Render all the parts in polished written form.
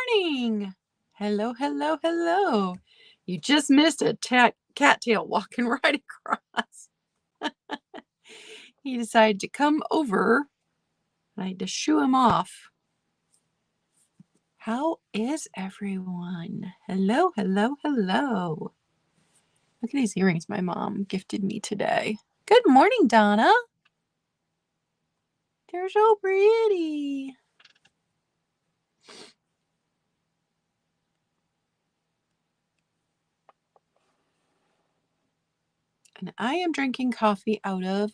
morning. Hello, hello, hello. You just missed a cattail walking right across. He decided to come over. I had to shoo him off. How is everyone? Hello, hello, hello. Look at these earrings my mom gifted me today. Good morning, Donna. They're so pretty. And I am drinking coffee out of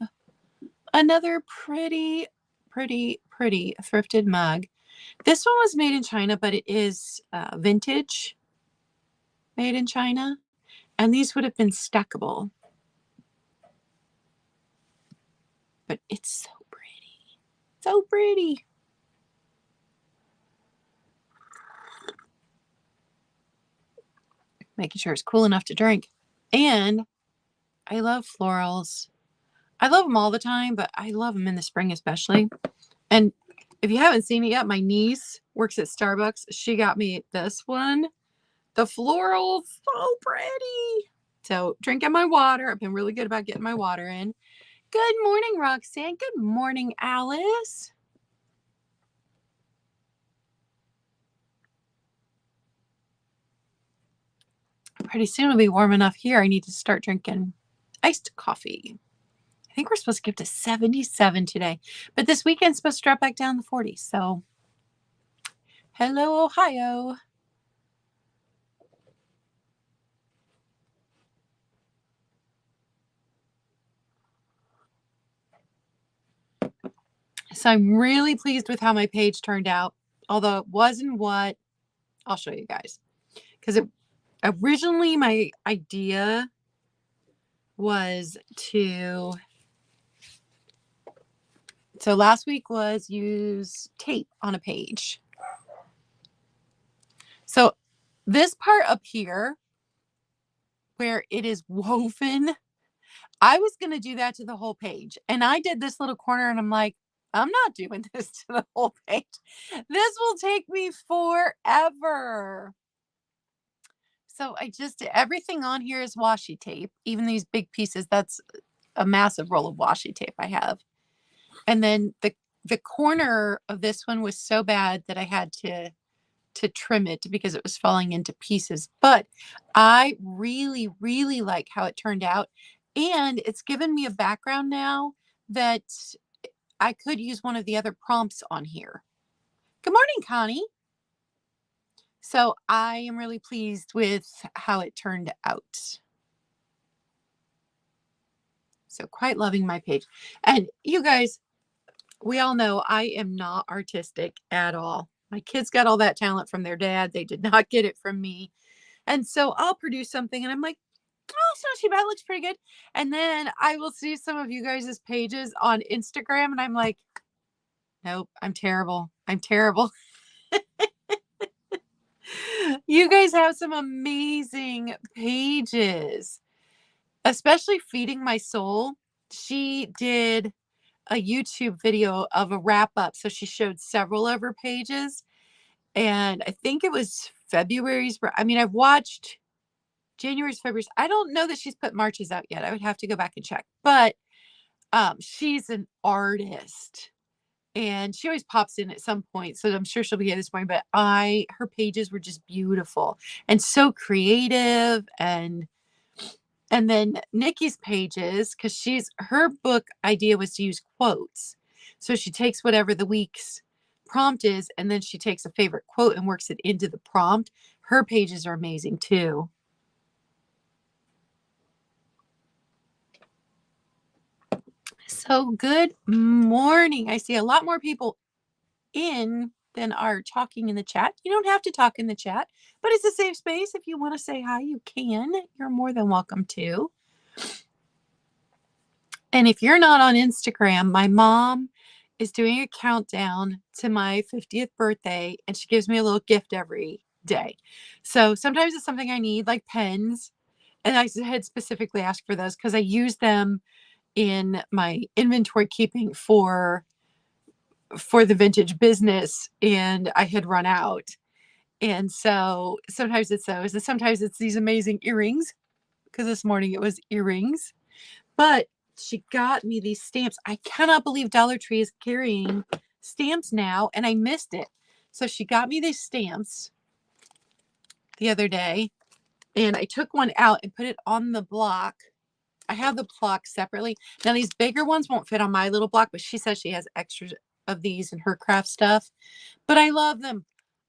another pretty thrifted mug. This one was made in China, but it is vintage made in China. And these would have been stackable. But it's so pretty. So pretty. Making sure it's cool enough to drink. And I love florals. I love them all the time, but I love them in the spring especially. And if you haven't seen it yet, my niece works at Starbucks. She got me this one. The florals, so pretty. So drinking my water. I've been really good about getting my water in. Good morning, Roxanne. Good morning, Alice. Pretty soon it'll be warm enough here. I need to start drinking iced coffee. I think we're supposed to get to 77 today, but this weekend's supposed to drop back down to 40. So, hello, Ohio. So I'm really pleased with how my page turned out, although it wasn't what I'll show you guys. Because originally my idea was to, so last week was use tape on a page. So this part up here where it is woven, I was going to do that to the whole page. And I did this little corner and I'm like, I'm not doing this to the whole page. This will take me forever. So I just, everything on here is washi tape. Even these big pieces, that's a massive roll of washi tape I have. And then the corner of this one was so bad that I had to trim it because it was falling into pieces. But I really, really like how it turned out. And it's given me a background now that I could use one of the other prompts on here. Good morning, Connie. So I am really pleased with how it turned out. So quite loving my page. And you guys, we all know I am not artistic at all. My kids got all that talent from their dad. They did not get it from me. And so I'll produce something and I'm like, oh, it's not too bad. It looks pretty good. And then I will see some of you guys' pages on Instagram and I'm like, nope, I'm terrible. I'm terrible. You guys have some amazing pages, especially Feeding My Soul. She did a YouTube video of a wrap up. So she showed several of her pages. And I think it was February's. I mean, I've watched January's, February's. I don't know that she's put March's out yet. I would have to go back and check. But she's an artist. And she always pops in at some point. So I'm sure she'll be here this morning. But her pages were just beautiful and so creative. And then Nikki's pages, because her book idea was to use quotes. So she takes whatever the week's prompt is, and then she takes a favorite quote and works it into the prompt. Her pages are amazing too. So good morning. I see a lot more people in than are talking in the chat. You don't have to talk in the chat, but it's a safe space. If you want to say hi, you can. You're more than welcome to. And if you're not on Instagram, my mom is doing a countdown to my 50th birthday, and she gives me a little gift every day. So sometimes it's something I need, like pens. And I had specifically asked for those because I use them in my inventory keeping for the vintage business, and I had run out. And so sometimes it's those, and sometimes it's these amazing earrings, because this morning it was earrings. But she got me these stamps. I cannot believe Dollar Tree is carrying stamps now, and I missed it. So she got me these stamps the other day, and I took one out and put it on the block. I have the block separately. Now, these bigger ones won't fit on my little block, but she says she has extras of these in her craft stuff. But I love them.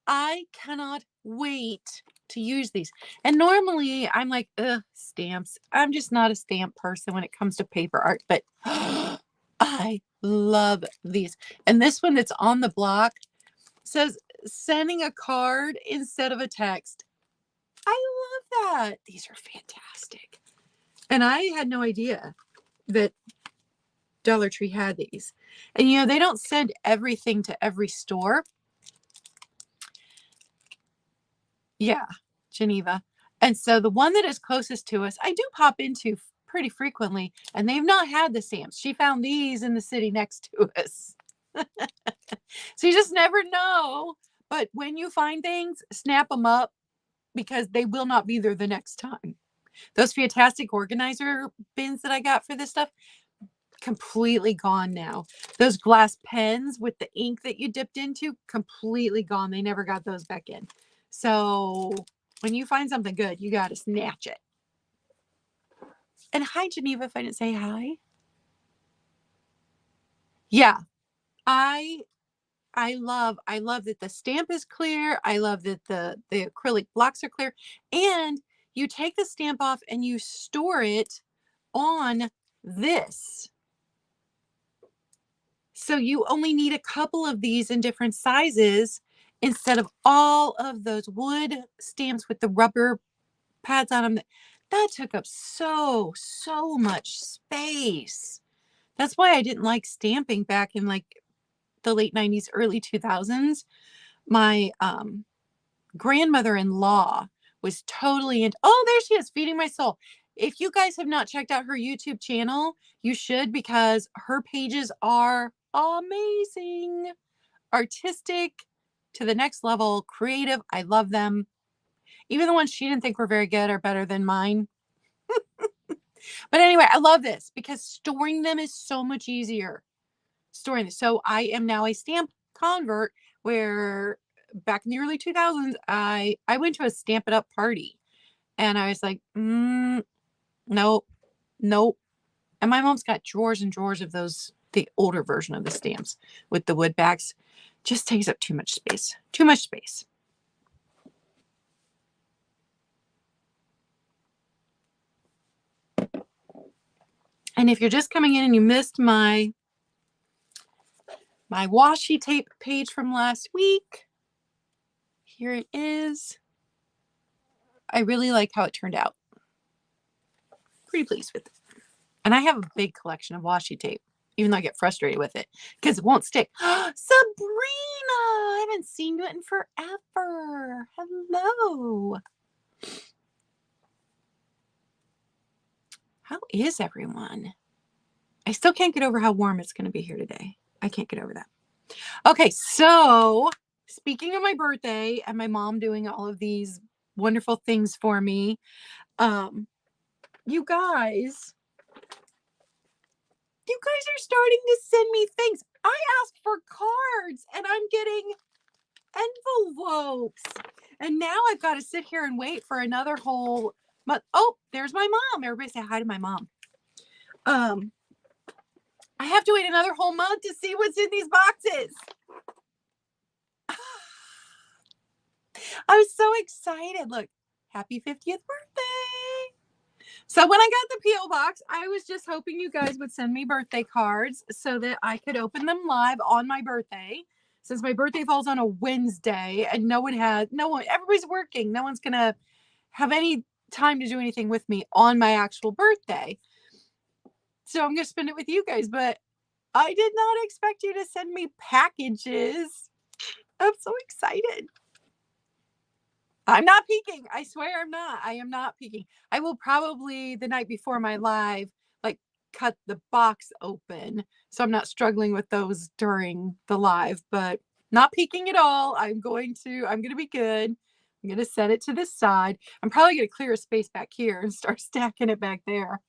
I cannot wait to use these. And normally I'm like, ugh, stamps. I'm just not a stamp person when it comes to paper art, but I love these. And this one that's on the block says sending a card instead of a text. I love that. These are fantastic. And I had no idea that Dollar Tree had these. And you know, they don't send everything to every store. Yeah, Geneva. And so the one that is closest to us, I do pop into pretty frequently, and they've not had the stamps. She found these in the city next to us. So you just never know. But when you find things, snap them up, because they will not be there the next time. Those fantastic organizer bins that I got for this stuff, completely gone now. Those glass pens with the ink that you dipped into, completely gone. They never got those back in. So when you find something good, you got to snatch it. And hi, Geneva, if I didn't say hi. Yeah, I love that the stamp is clear. I love that the acrylic blocks are clear. And you take the stamp off and you store it on this. So you only need a couple of these in different sizes instead of all of those wood stamps with the rubber pads on them. That took up so much space. That's why I didn't like stamping back in like the late 90s, early 2000s. My grandmother-in-law was totally into, oh, there she is, feeding my soul. If you guys have not checked out her YouTube channel, you should, because her pages are amazing, artistic to the next level, creative. I love them. Even the ones she didn't think were very good are better than mine. But anyway, I love this because storing them is so much easier. Storing this. So I am now a stamp convert, where back in the early 2000s, I went to a Stamp It Up party, and I was like, nope. And my mom's got drawers and drawers of those, the older version of the stamps with the wood backs. Just takes up too much space. Too much space. And if you're just coming in and you missed my washi tape page from last week, here it is. I really like how it turned out. Pretty pleased with it. And I have a big collection of washi tape, even though I get frustrated with it because it won't stick. Sabrina, I haven't seen you in forever. Hello. How is everyone? I still can't get over how warm it's going to be here today. I can't get over that. Okay, so speaking of my birthday and my mom doing all of these wonderful things for me, you guys are starting to send me things. I asked for cards and I'm getting envelopes. And now I've got to sit here and wait for another whole month. Oh, there's my mom. Everybody say hi to my mom. I have to wait another whole month to see what's in these boxes. I was so excited. Look, happy 50th birthday. So when I got the P.O. box, I was just hoping you guys would send me birthday cards so that I could open them live on my birthday. Since my birthday falls on a Wednesday and everybody's working. No one's going to have any time to do anything with me on my actual birthday. So I'm going to spend it with you guys, but I did not expect you to send me packages. I'm so excited. I'm not peeking. I swear I'm not. I am not peeking. I will probably the night before my live, like, cut the box open so I'm not struggling with those during the live, but Not peeking at all. I'm going to be good. I'm going to set it to this side. I'm probably going to clear a space back here and start stacking it back there.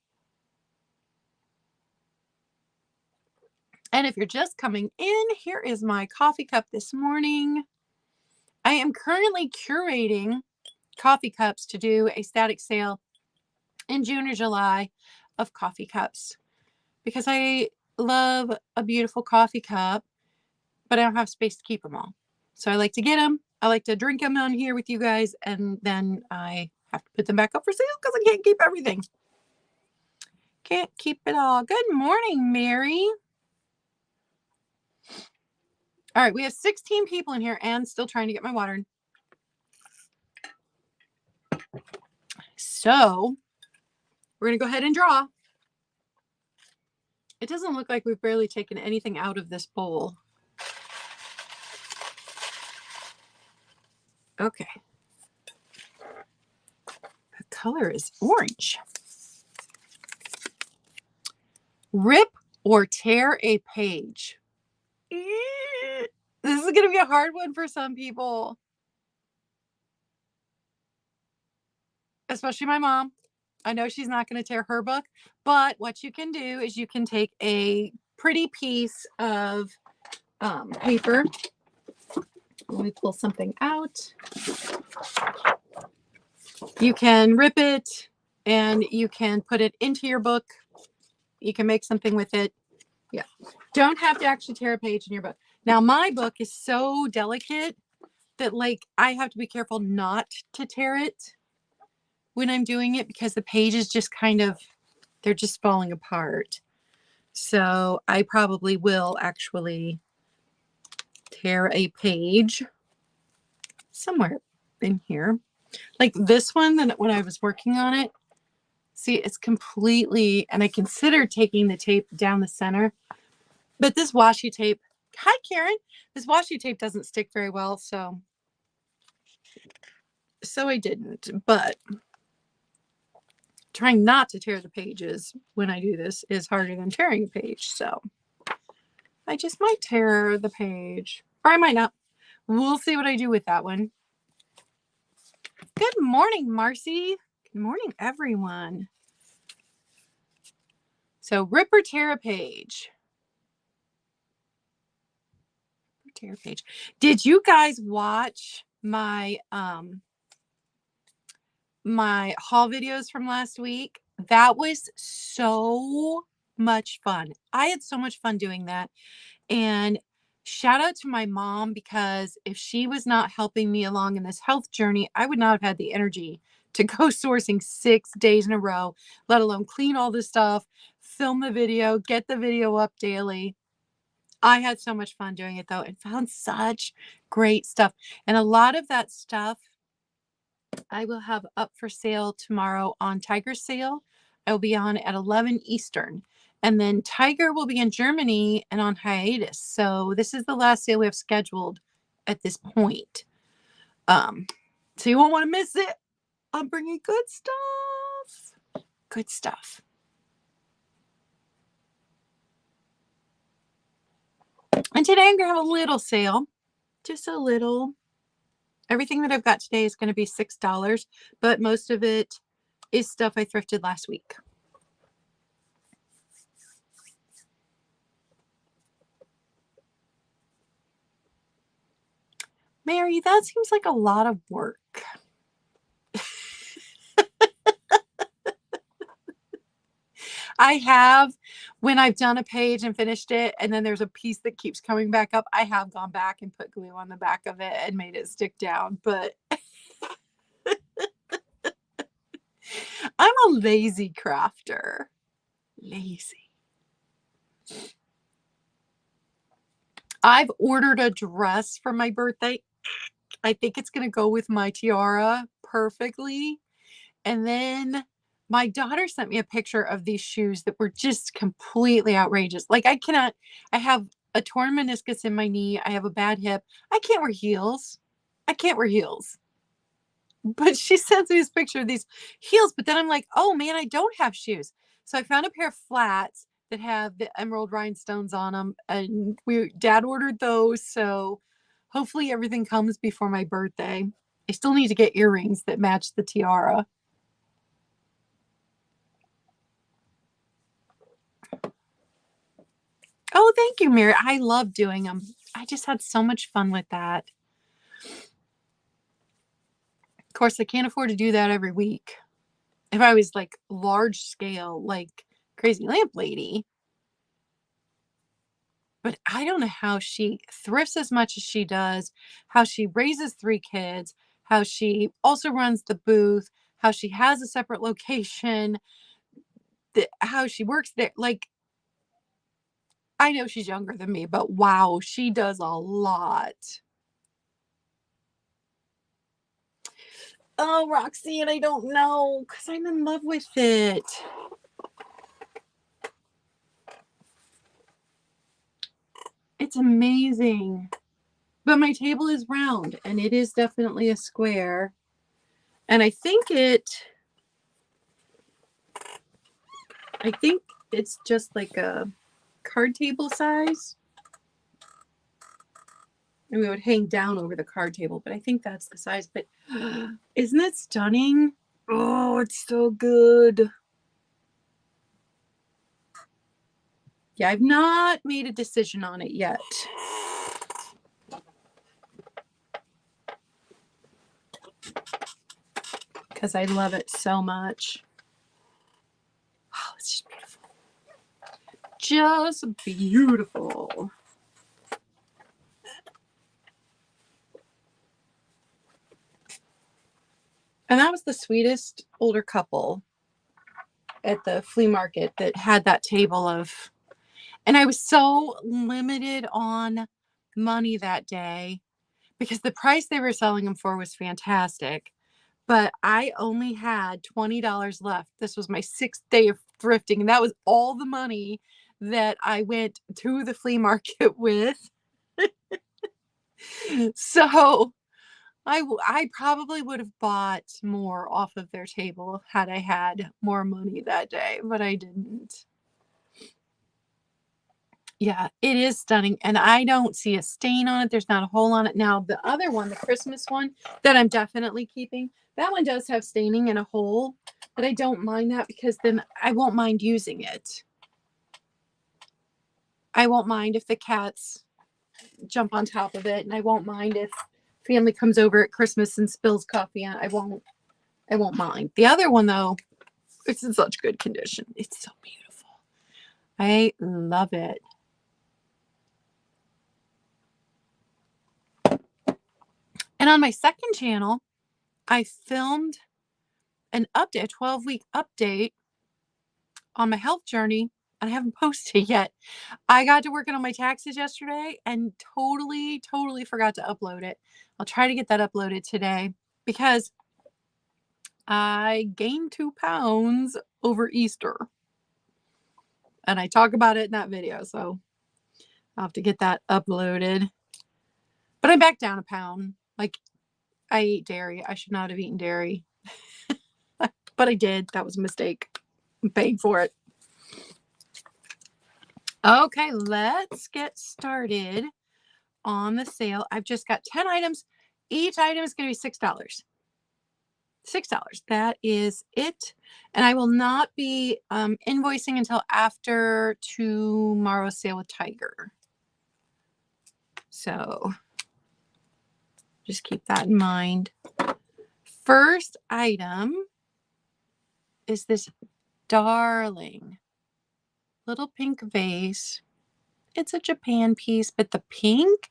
And if you're just coming in, here is my coffee cup this morning. I am currently curating coffee cups to do a static sale in June or July of coffee cups because I love a beautiful coffee cup, but I don't have space to keep them all. So I like to get them. I like to drink them on here with you guys, and then I have to put them back up for sale because I can't keep everything. Can't keep it all. Good morning, Mary. All right, we have 16 people in here and still trying to get my water in. So we're going to go ahead and draw. It doesn't look like we've barely taken anything out of this bowl. Okay. The color is orange. Rip or tear a page. This is going to be a hard one for some people. Especially my mom. I know she's not going to tear her book, but what you can do is you can take a pretty piece of paper. Let me pull something out. You can rip it and you can put it into your book. You can make something with it. Yeah. Don't have to actually tear a page in your book. Now, my book is so delicate that, like, I have to be careful not to tear it when I'm doing it because the pages just kind of, they're just falling apart. So I probably will actually tear a page somewhere in here. Like this one, then when I was working on it, see, it's completely, and I considered taking the tape down the center, but this washi tape, hi Karen, this washi tape doesn't stick very well, so I didn't. But trying not to tear the pages when I do this is harder than tearing a page, so I just might tear the page, or I might not. We'll see what I do with that one. Good morning, Marcy. Good morning, everyone. So rip or tear a page. Tear a page. Did you guys watch my my haul videos from last week? That was so much fun. I had so much fun doing that. And shout out to my mom, because if she was not helping me along in this health journey, I would not have had the energy to go sourcing 6 days in a row, let alone clean all this stuff, film the video, get the video up daily. I had so much fun doing it though, and found such great stuff. And a lot of that stuff I will have up for sale tomorrow on Tiger Sale. I will be on at 11 Eastern. And then Tiger will be in Germany and on hiatus. So this is the last sale we have scheduled at this point. So you won't want to miss it. I'm bringing good stuff. Good stuff. And today I'm going to have a little sale. Just a little. Everything that I've got today is going to be $6, but most of it is stuff I thrifted last week. Mary, that seems like a lot of work. I have, when I've done a page and finished it, and then there's a piece that keeps coming back up, I have gone back and put glue on the back of it and made it stick down. But I'm a lazy crafter. Lazy. I've ordered a dress for my birthday. I think it's going to go with my tiara perfectly. And then my daughter sent me a picture of these shoes that were just completely outrageous. Like I have a torn meniscus in my knee. I have a bad hip. I can't wear heels. I can't wear heels. But she sends me this picture of these heels. But then I'm like, oh man, I don't have shoes. So I found a pair of flats that have the emerald rhinestones on them. And Dad ordered those. So Hopefully everything comes before my birthday. I still need to get earrings that match the tiara. Oh, thank you, Mary. I love doing them. I just had so much fun with that. Of course, I can't afford to do that every week. If I was like large scale, like Crazy Lamp Lady. But I don't know how she thrifts as much as she does, how she raises 3 kids, how she also runs the booth, how she has a separate location, how she works there. Like, I know she's younger than me, but wow, she does a lot. Oh, Roxy, and I don't know because I'm in love with it. It's amazing. But my table is round and it is definitely a square. And I think it's just like a card table size. And we would hang down over the card table, but I think that's the size. But isn't it stunning? Oh, it's so good. Yeah, I've not made a decision on it yet. Because I love it so much. Oh, it's just beautiful. Just beautiful. And that was the sweetest older couple at the flea market that had that table of, and I was so limited on money that day because the price they were selling them for was fantastic. But I only had $20 left. This was my 6th day of thrifting, and that was all the money that I went to the flea market with. So I probably would have bought more off of their table had I had more money that day, but I didn't. Yeah, it is stunning, and I don't see a stain on it. There's not a hole on it. Now, the other one, the Christmas one that I'm definitely keeping, that one does have staining and a hole, but I don't mind that because then I won't mind using it. I won't mind if the cats jump on top of it, and I won't mind if family comes over at Christmas and spills coffee on it. I won't mind. The other one, though, it's in such good condition. It's so beautiful. I love it. And on my second channel, I filmed an update, a 12-week update on my health journey, and I haven't posted yet. I got to working on my taxes yesterday and totally forgot to upload it. I'll try to get that uploaded today because I gained 2 pounds over Easter. And I talk about it in that video, so I'll have to get that uploaded. But I'm back down a pound. Like, I ate dairy. I should not have eaten dairy. But I did. That was a mistake. I'm paying for it. Okay, let's get started on the sale. I've just got 10 items. Each item is going to be $6. $6. That is it. And I will not be invoicing until after tomorrow's sale with Tiger. So just keep that in mind. First item is this darling little pink vase. It's a Japan piece, but the pink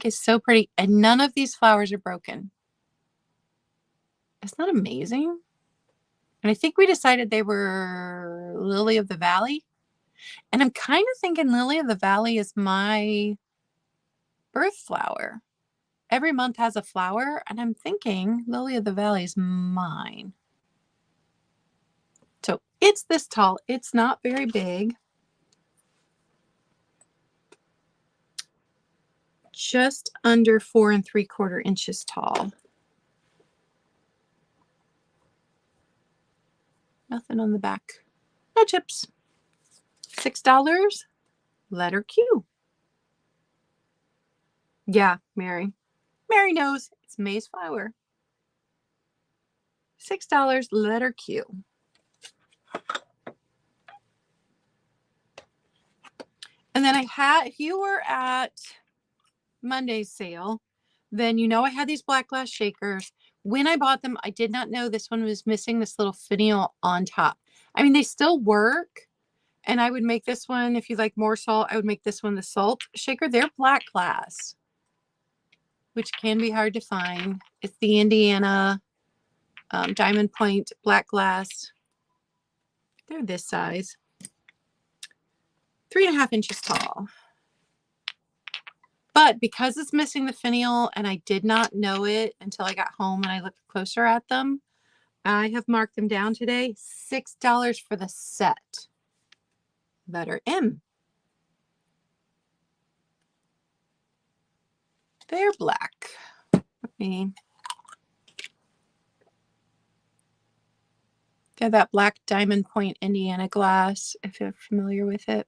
is so pretty, and none of these flowers are broken. Isn't that amazing? And I think we decided they were Lily of the Valley. And I'm kind of thinking Lily of the Valley is my birth flower. Every month has a flower, and I'm thinking Lily of the Valley is mine. So it's this tall. It's not very big. Just under 4 3/4 inches tall. Nothing on the back. No chips. $6. Letter Q. Yeah, Mary. Mary knows. It's May's flower. $6, letter Q. And then I had, if you were at Monday's sale, then you know I had these black glass shakers. When I bought them, I did not know this one was missing this little finial on top. I mean, they still work. And I would make this one, if you like more salt, I would make this one the salt shaker. They're black glass, which can be hard to find. It's the Indiana Diamond Point black glass. They're this size. 3.5 inches tall. But because it's missing the finial and I did not know it until I got home and I looked closer at them, I have marked them down today. $6 for the set. Letter M. They're black. They have that black Diamond Point Indiana glass, if you're familiar with it.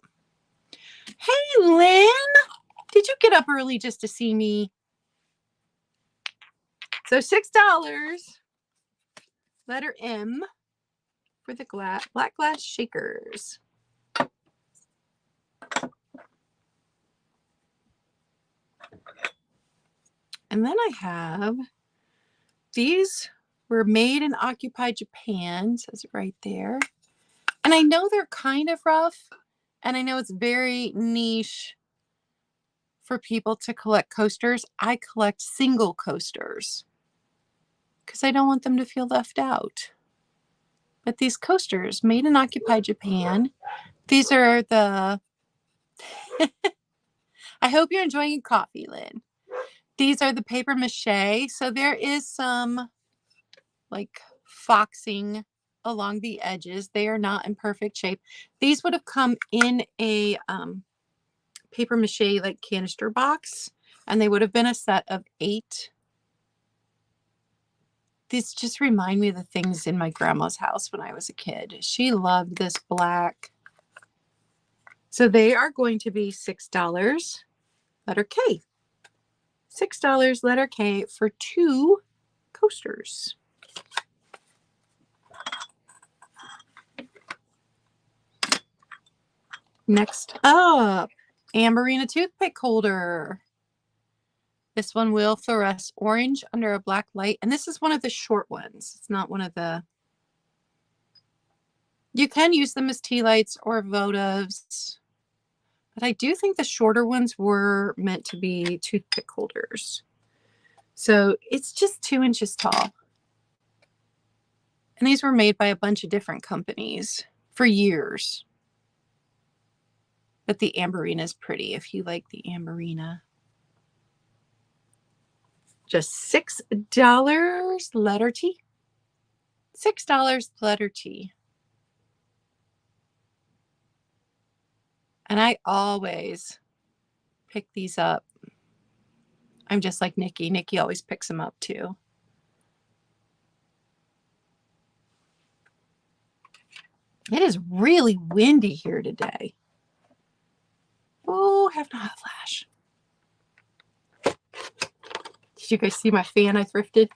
Hey, Lynn! Did you get up early just to see me? So $6, letter M, for the black glass shakers. And then I have, these were made in occupied Japan, says it right there. And I know they're kind of rough, and I know it's very niche for people to collect coasters. I collect single coasters because I don't want them to feel left out. But these coasters, made in occupied Japan, these are the, I hope you're enjoying your coffee, Lynn. These are the paper mache. So there is some like foxing along the edges. They are not in perfect shape. These would have come in a paper mache like canister box, and they would have been a set of 8. These just remind me of the things in my grandma's house when I was a kid. She loved this black. So they are going to be $6, letter K. $6, letter K, for 2 coasters. Next up, Amberina toothpick holder. This one will fluoresce orange under a black light. And this is one of the short ones. It's not one of the... You can use them as tea lights or votives. But I do think the shorter ones were meant to be toothpick holders. So it's just 2 inches tall. And these were made by a bunch of different companies for years. But the Amberina is pretty if you like the Amberina. Just $6, letter T. $6, letter T. And I always pick these up. I'm just like Nikki. Nikki always picks them up too. It is really windy here today. Oh, having a hot flash. Did you guys see my fan I thrifted?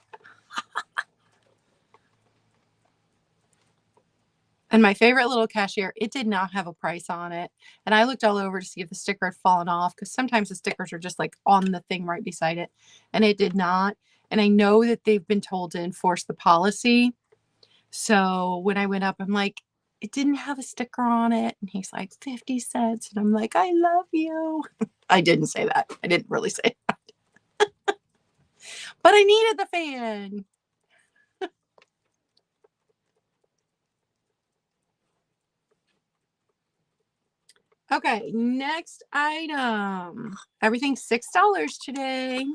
And my favorite little cashier, it did not have a price on it. And I looked all over to see if the sticker had fallen off, because sometimes the stickers are just like on the thing right beside it. And it did not. And I know that they've been told to enforce the policy. So when I went up, I'm like, it didn't have a sticker on it. And he's like, 50 cents. And I'm like, I love you. I didn't say that. I didn't really say that. But I needed the fan. Okay, next item. Everything's $6 today.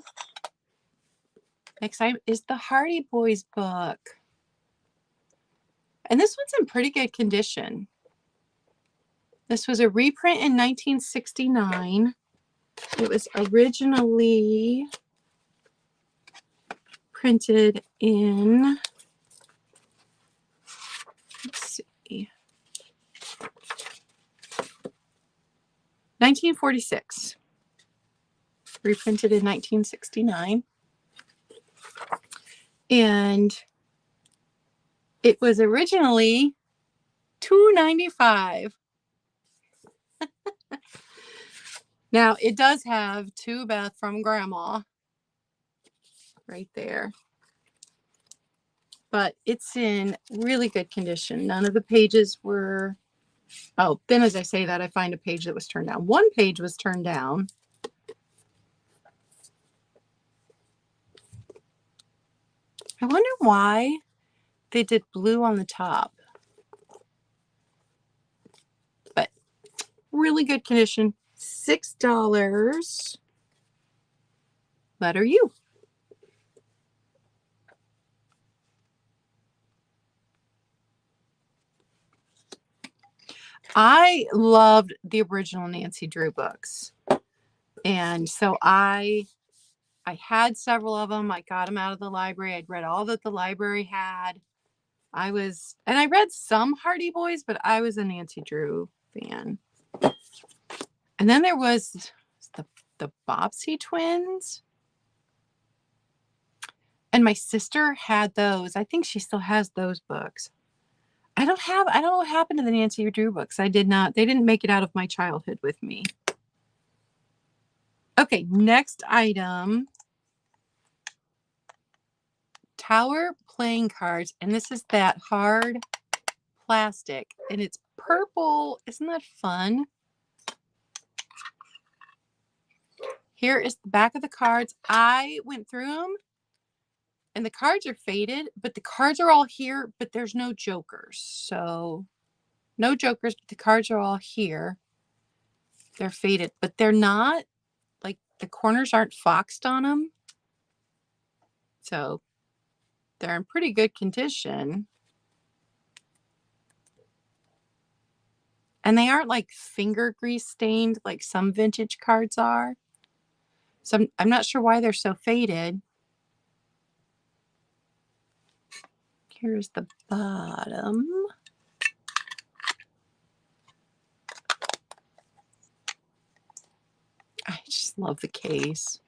Next item is the Hardy Boys book. And this one's in pretty good condition. This was a reprint in 1969. It was originally printed in, let's see, 1946. reprinted in 1969. And it was originally $2.95. Now, it does have To Beth from Grandma right there. But it's in really good condition. None of the pages were... Oh, then as I say that, I find a page that was turned down. One page was turned down. I wonder why they did blue on the top. But really good condition. $6. Letter U. I loved the original Nancy Drew books. And so I had several of them. I got them out of the library. I'd read all that the library had. And I read some Hardy Boys, but I was a Nancy Drew fan. And then there was the Bobbsey twins. And my sister had those. I think she still has those books. I don't know what happened to the Nancy Drew books. They didn't make it out of my childhood with me. Okay, next item. Tower playing cards. And this is that hard plastic. And it's purple. Isn't that fun? Here is the back of the cards. I went through them. And the cards are faded, but the cards are all here, but there's no jokers. So no jokers, but the cards are all here. They're faded, but they're not, like, the corners aren't foxed on them. So they're in pretty good condition. And they aren't like finger grease stained like some vintage cards are. So I'm not sure why they're so faded. Here's the bottom. I just love the case.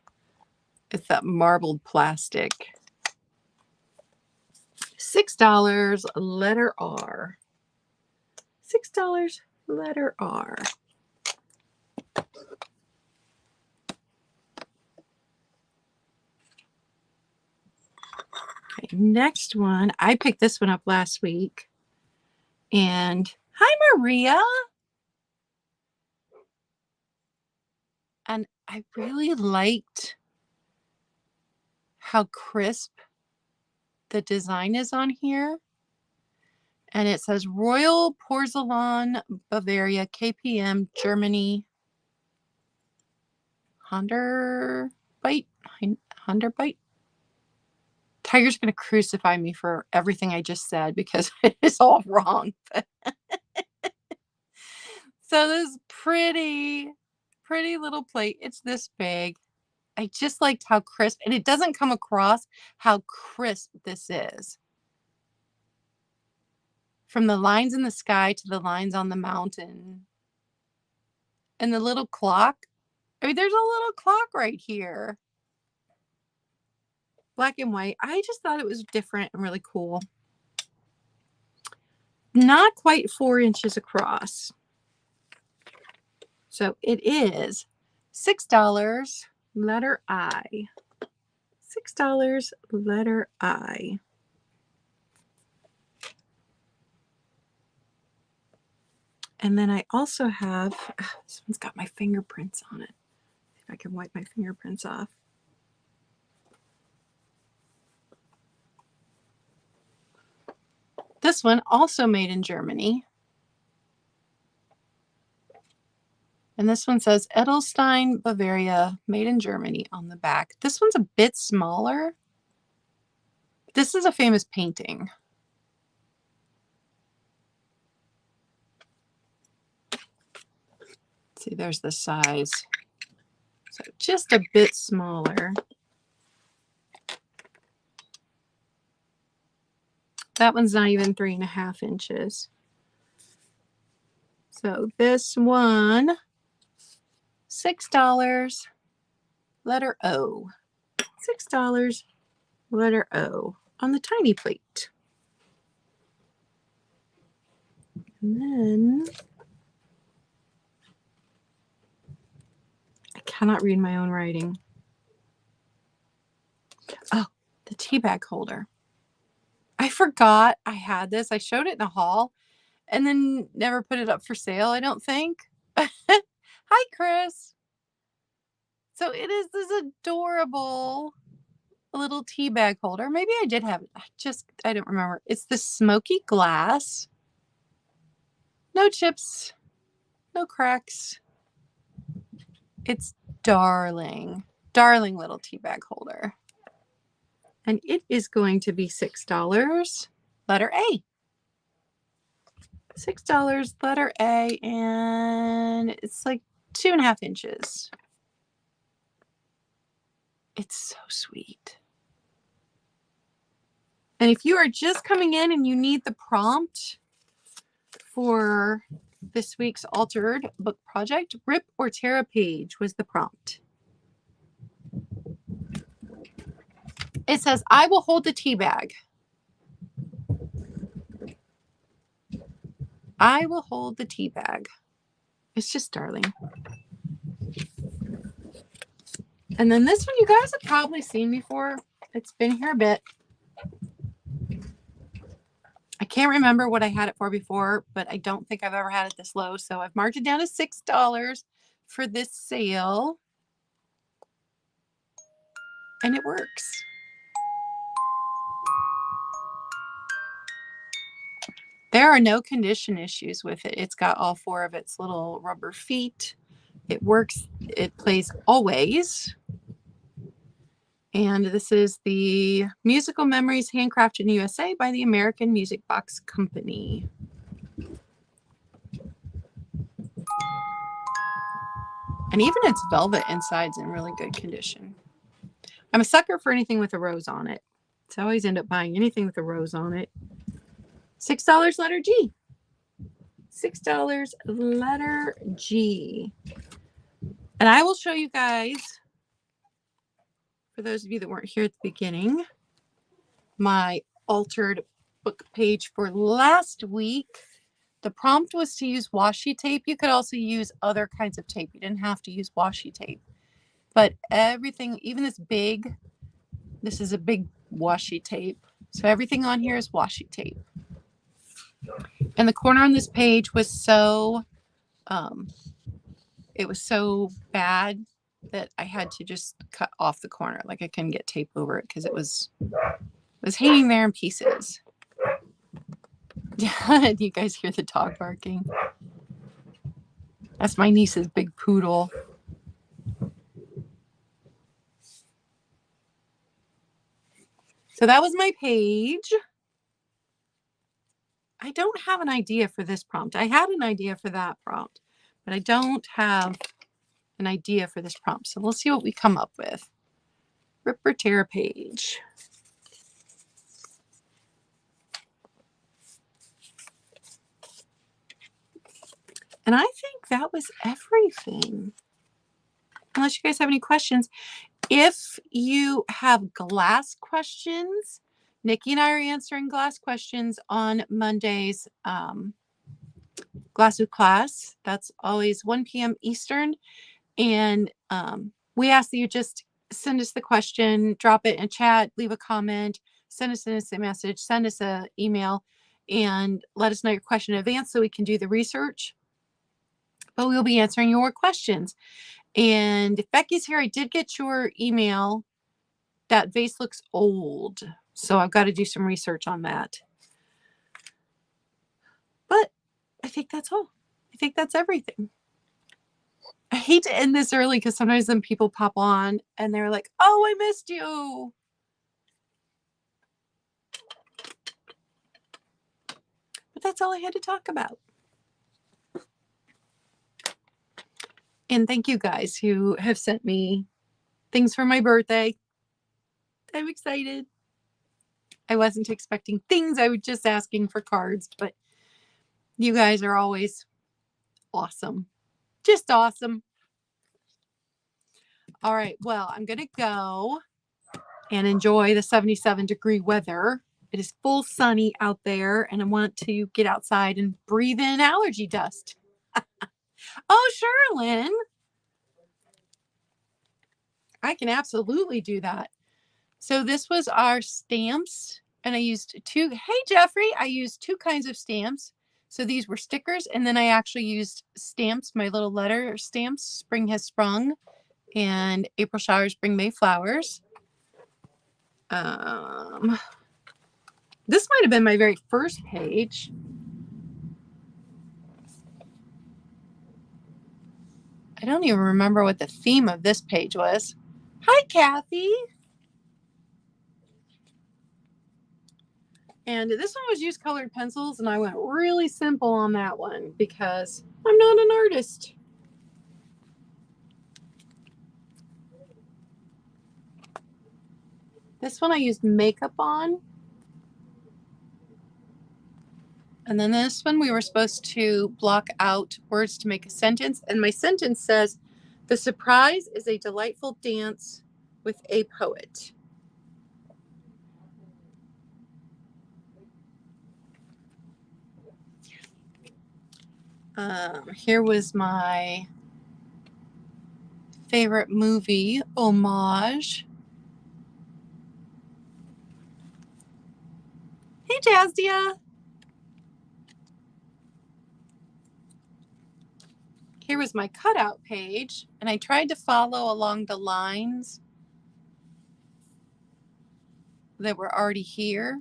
It's that marbled plastic. $6, letter R. $6, letter R. Okay, next one. I picked this one up last week. And hi, Maria. And I really liked how crisp the design is on here. And it says Royal Porzellan Bavaria, KPM, Germany. Hunderbite. Tiger's going to crucify me for everything I just said because it is all wrong. So this pretty little plate. It's this big. I just liked how crisp, and it doesn't come across how crisp this is. From the lines in the sky to the lines on the mountain. And the little clock. I mean, there's a little clock right here. Black and white. I just thought it was different and really cool. Not quite 4 inches across. So it is $6, letter I. $6, letter I. And then I also have, this one's got my fingerprints on it. See if I can wipe my fingerprints off. This one also made in Germany. And this one says Edelstein, Bavaria, made in Germany on the back. This one's a bit smaller. This is a famous painting. See, there's the size. So just a bit smaller. That one's not even 3.5 inches. So this one, $6, letter O. $6, letter O on the tiny plate. And then I cannot read my own writing. Oh, the tea bag holder. I forgot I had this. I showed it in a haul and then never put it up for sale, I don't think. Hi, Chris. So it is this adorable little tea bag holder. Maybe I did have it. I don't remember. It's the smoky glass. No chips, no cracks. It's darling, darling little tea bag holder. And it is going to be $6, letter A. $6, letter A, and it's like 2.5 inches. It's so sweet. And if you are just coming in and you need the prompt for this week's altered book project, rip or tear a page was the prompt. It says, I will hold the tea bag. I will hold the tea bag. It's just darling. And then this one you guys have probably seen before. It's been here a bit. I can't remember what I had it for before, but I don't think I've ever had it this low. So I've marked it down to $6 for this sale. And it works. There are no condition issues with it. It's got all 4 of its little rubber feet. It works. It plays always. And this is the Musical Memories Handcrafted in USA by the American Music Box Company. And even its velvet inside's in really good condition. I'm a sucker for anything with a rose on it. So I always end up buying anything with a rose on it. $6, letter G. $6, letter G. And I will show you guys, for those of you that weren't here at the beginning, my altered book page for last week. The prompt was to use washi tape. You could also use other kinds of tape. You didn't have to use washi tape. But everything, even this is a big washi tape. So everything on here is washi tape. And the corner on this page was so, it was so bad that I had to just cut off the corner. Like I couldn't get tape over it because it was hanging there in pieces. Do you guys hear the dog barking? That's my niece's big poodle. So that was my page. I don't have an idea for this prompt. I had an idea for that prompt, but I don't have an idea for this prompt. So we'll see what we come up with. Rip or tear a page. And I think that was everything. Unless you guys have any questions. If you have glass questions, Nikki and I are answering glass questions on Mondays. Glass with Class. That's always 1 p.m. Eastern. And we ask that you just send us the question, drop it in chat, leave a comment, send us a message, send us an email, and let us know your question in advance so we can do the research. But we'll be answering your questions. And if Becky's here, I did get your email. That vase looks old, so I've got to do some research on that. But I think that's all. I think that's everything. I hate to end this early because sometimes then people pop on and they're like, oh, I missed you. But that's all I had to talk about. And thank you guys who have sent me things for my birthday. I'm excited. I wasn't expecting things. I was just asking for cards, but you guys are always awesome. Just awesome. All right, well, I'm going to go and enjoy the 77-degree weather. It is full sunny out there, and I want to get outside and breathe in allergy dust. Oh, sure, Lynn. I can absolutely do that. So this was our stamps, and I used two. Hey, Jeffrey, I used two kinds of stamps. So these were stickers, and then I actually used stamps, my little letter stamps. Spring has sprung, and April showers bring May flowers. This might have been my very first page. I don't even remember what the theme of this page was. Hi, Kathy. And this one was used colored pencils, and I went really simple on that one because I'm not an artist. This one I used makeup on. And then this one we were supposed to block out words to make a sentence. And my sentence says, the surprise is a delightful dance with a poet. Here was my favorite movie homage. Hey, Jazdia. Here was my cutout page, and I tried to follow along the lines that were already here.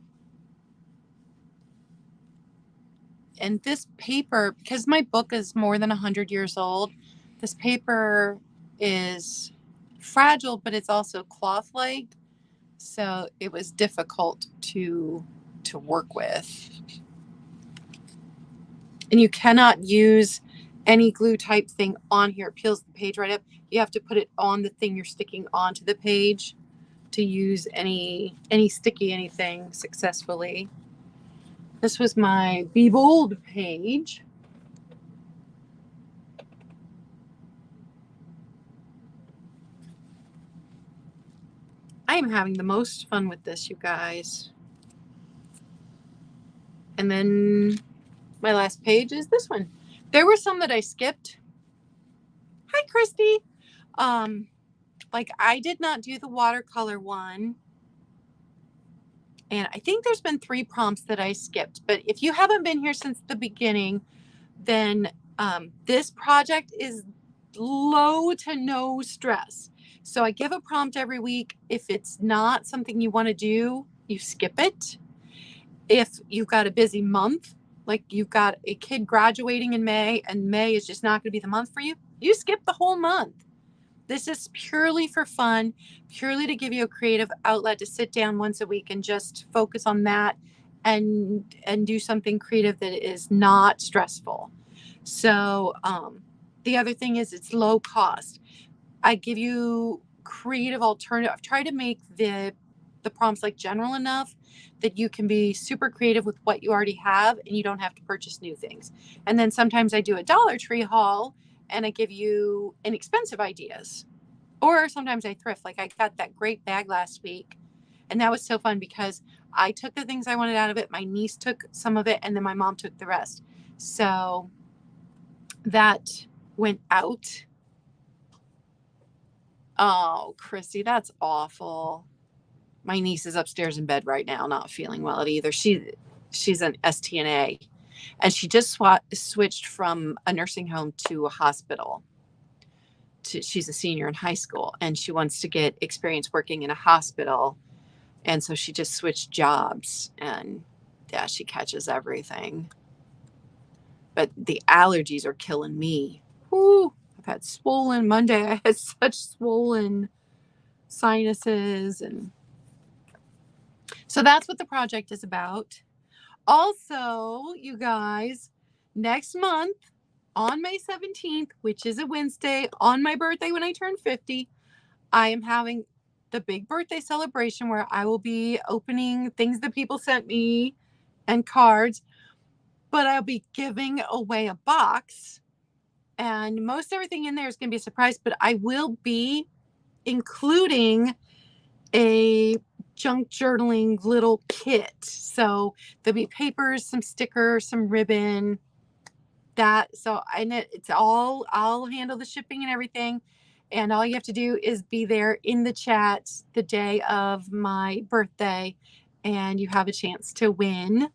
And this paper, because my book is more than 100 years old, this paper is fragile, but it's also cloth-like, so it was difficult to work with. And you cannot use any glue type thing on here. It peels the page right up. You have to put it on the thing you're sticking onto the page to use any sticky anything successfully. This was my Be Bold page. I am having the most fun with this, you guys. And then my last page is this one. There were some that I skipped. Hi, Christy. Like I did not do the watercolor one. And I think there's been 3 prompts that I skipped. But if you haven't been here since the beginning, then this project is low to no stress. So I give a prompt every week. If it's not something you want to do, you skip it. If you've got a busy month, like you've got a kid graduating in May and May is just not going to be the month for you, you skip the whole month. This is purely for fun, purely to give you a creative outlet to sit down once a week and just focus on that and do something creative that is not stressful. So the other thing is it's low cost. I give you creative alternative. I've tried to make the prompts like general enough that you can be super creative with what you already have and you don't have to purchase new things. And then sometimes I do a Dollar Tree haul and I give you inexpensive ideas. Or sometimes I thrift. Like I got that great bag last week. And that was so fun because I took the things I wanted out of it. My niece took some of it and then my mom took the rest. So that went out. Oh, Christy, that's awful. My niece is upstairs in bed right now, not feeling well at either. She's an STNA, and she just switched from a nursing home to a hospital. She's a senior in high school, and she wants to get experience working in a hospital, and so she just switched jobs, and yeah, she catches everything. But the allergies are killing me. Whew, I've had swollen Monday. I had such swollen sinuses, and so that's what the project is about. Also, you guys, next month on May 17th, which is a Wednesday, on my birthday when I turn 50, I am having the big birthday celebration where I will be opening things that people sent me and cards, but I'll be giving away a box. And most everything in there is going to be a surprise, but I will be including a junk journaling little kit. So there'll be papers, some stickers, some ribbon, it's all, I'll handle the shipping and everything. And all you have to do is be there in the chat the day of my birthday, and you have a chance to win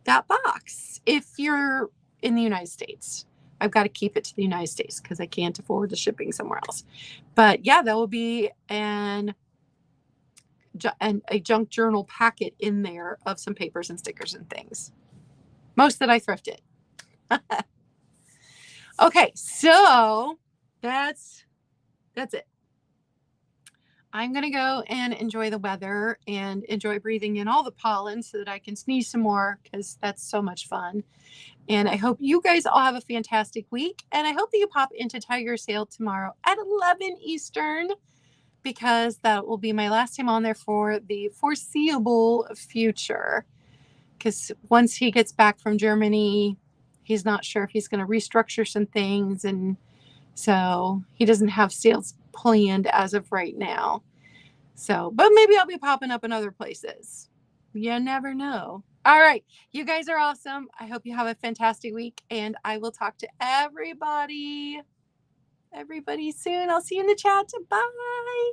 that box if you're in the United States. I've got to keep it to the United States because I can't afford the shipping somewhere else. But yeah, there will be a junk journal packet in there of some papers and stickers and things. Most that I thrifted. Okay, so that's it. I'm going to go and enjoy the weather and enjoy breathing in all the pollen so that I can sneeze some more, because that's so much fun. And I hope you guys all have a fantastic week. And I hope that you pop into Tiger Sale tomorrow at 11 Eastern, because that will be my last time on there for the foreseeable future. Because once he gets back from Germany, he's not sure if he's going to restructure some things. And so he doesn't have sales planned as of right now. So, but maybe I'll be popping up in other places. You never know. All right. You guys are awesome. I hope you have a fantastic week, and I will talk to everybody soon. I'll see you in the chat. Bye.